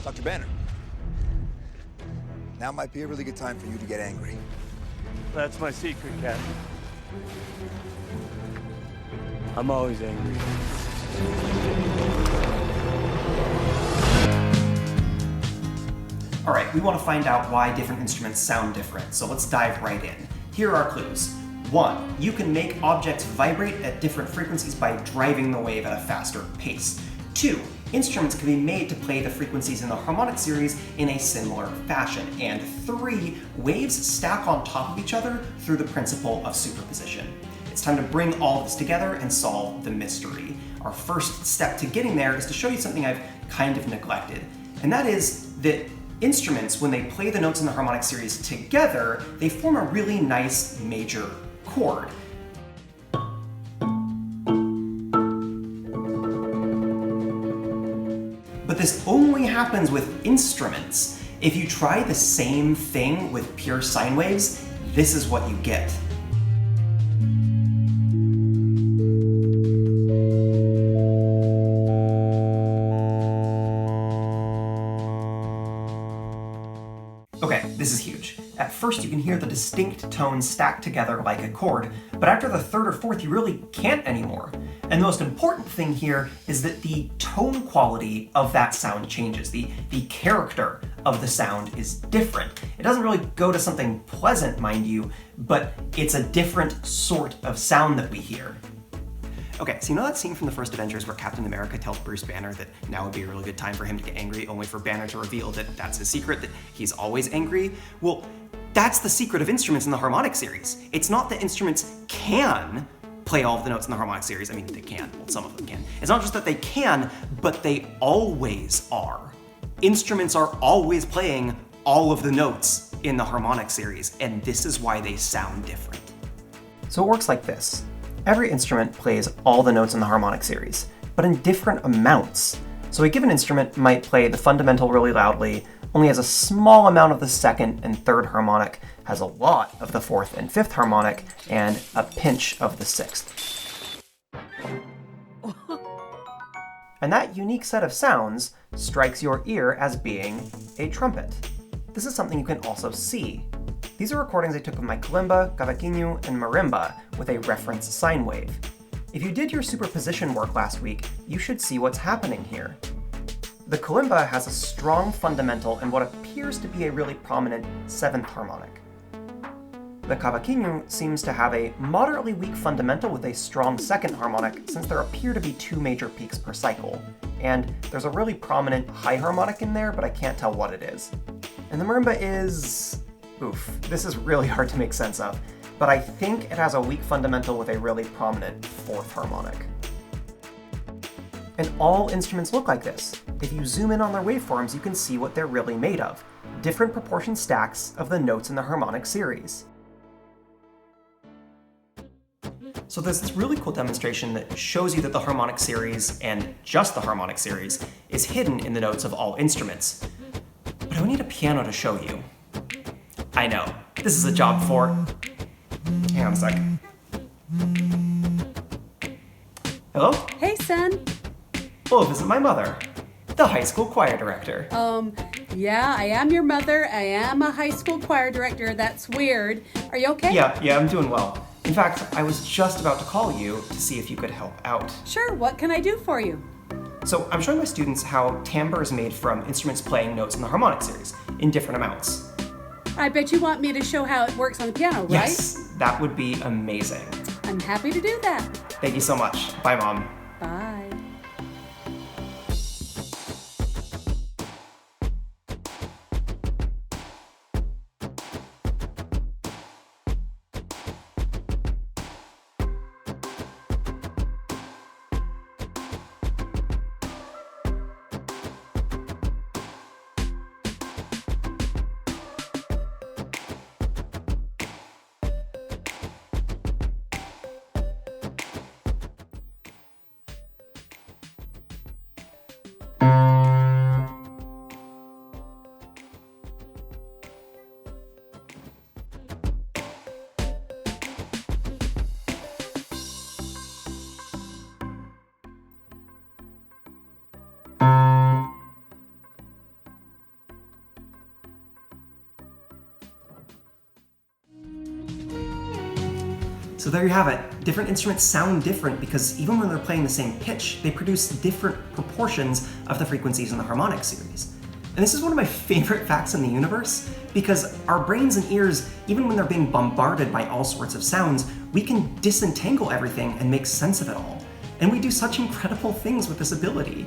Dr. Banner. Now might be a really good time for you to get angry. That's my secret, Captain. I'm always angry. All right, we want to find out why different instruments sound different, so let's dive right in. Here are our clues. 1. You can make objects vibrate at different frequencies by driving the wave at a faster pace. 2. Instruments can be made to play the frequencies in the harmonic series in a similar fashion. And 3. Waves stack on top of each other through the principle of superposition. It's time to bring all of this together and solve the mystery. Our first step to getting there is to show you something I've kind of neglected, and that is that instruments, when they play the notes in the harmonic series together, they form a really nice major chord. But this only happens with instruments. If you try the same thing with pure sine waves, this is what you get. Okay, this is huge. At first you can hear the distinct tones stacked together like a chord, but after the third or fourth you really can't anymore. And the most important thing here is that the tone quality of that sound changes. The character of the sound is different. It doesn't really go to something pleasant, mind you, but it's a different sort of sound that we hear. Okay, so you know that scene from the first Avengers where Captain America tells Bruce Banner that now would be a really good time for him to get angry, only for Banner to reveal that that's his secret, that he's always angry? Well, that's the secret of instruments in the harmonic series. It's not that instruments can play all of the notes in the harmonic series. I mean, they can. Well, some of them can. It's not just that they can, but they always are. Instruments are always playing all of the notes in the harmonic series, and this is why they sound different. So it works like this. Every instrument plays all the notes in the harmonic series, but in different amounts. So a given instrument might play the fundamental really loudly, only has a small amount of the second and third harmonic, has a lot of the fourth and fifth harmonic, and a pinch of the sixth. And that unique set of sounds strikes your ear as being a trumpet. This is something you can also see. These are recordings I took of my kalimba, cavaquinho, and marimba with a reference sine wave. If you did your superposition work last week, you should see what's happening here. The kalimba has a strong fundamental and what appears to be a really prominent seventh harmonic. The cavaquinho seems to have a moderately weak fundamental with a strong second harmonic, since there appear to be 2 major peaks per cycle. And there's a really prominent high harmonic in there, but I can't tell what it is. And the marimba is... oof, this is really hard to make sense of, but I think it has a weak fundamental with a really prominent fourth harmonic. And all instruments look like this. If you zoom in on their waveforms, you can see what they're really made of. Different proportion stacks of the notes in the harmonic series. So there's this really cool demonstration that shows you that the harmonic series, and just the harmonic series, is hidden in the notes of all instruments. But I would need a piano to show you. I know, this is a job for... Hang on a sec. Hello? Hey, son. Hello, visit my mother, the high school choir director. Yeah, I am your mother. I am a high school choir director. That's weird. Are you okay? Yeah, I'm doing well. In fact, I was just about to call you to see if you could help out. Sure, what can I do for you? So I'm showing my students how timbre is made from instruments playing notes in the harmonic series, in different amounts. I bet you want me to show how it works on the piano, right? Yes, that would be amazing. I'm happy to do that. Thank you so much. Bye, Mom. Bye. So there you have it. Different instruments sound different because even when they're playing the same pitch, they produce different proportions of the frequencies in the harmonic series. And this is one of my favorite facts in the universe, because our brains and ears, even when they're being bombarded by all sorts of sounds, we can disentangle everything and make sense of it all. And we do such incredible things with this ability.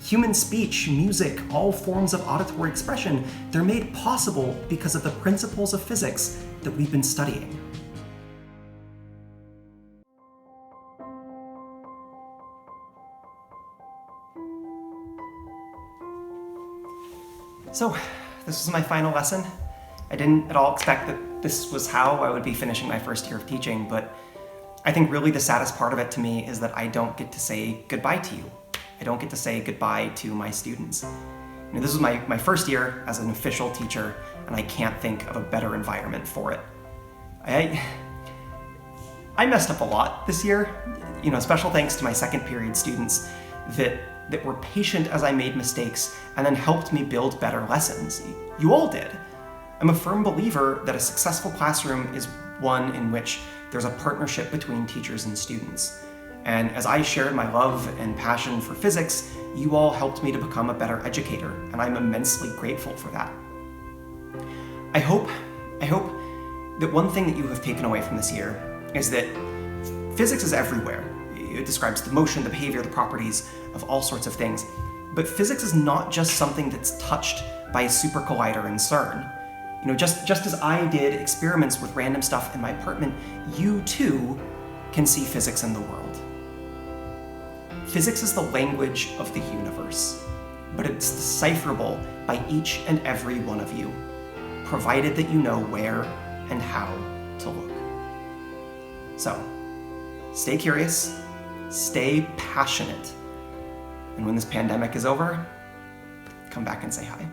Human speech, music, all forms of auditory expression, they're made possible because of the principles of physics that we've been studying. So, this was my final lesson. I didn't at all expect that this was how I would be finishing my first year of teaching, but I think really the saddest part of it to me is that I don't get to say goodbye to you. I don't get to say goodbye to my students. You know, this was my first year as an official teacher, and I can't think of a better environment for it. I messed up a lot this year. You know, special thanks to my second period students that were patient as I made mistakes and then helped me build better lessons. You all did. I'm a firm believer that a successful classroom is one in which there's a partnership between teachers and students. And as I shared my love and passion for physics, you all helped me to become a better educator, and I'm immensely grateful for that. I hope that one thing that you have taken away from this year is that physics is everywhere. It describes the motion, the behavior, the properties of all sorts of things. But physics is not just something that's touched by a super collider in CERN. You know, just as I did experiments with random stuff in my apartment, you too can see physics in the world. Physics is the language of the universe, but it's decipherable by each and every one of you, provided that you know where and how to look. So, stay curious, stay passionate, and when this pandemic is over, come back and say hi.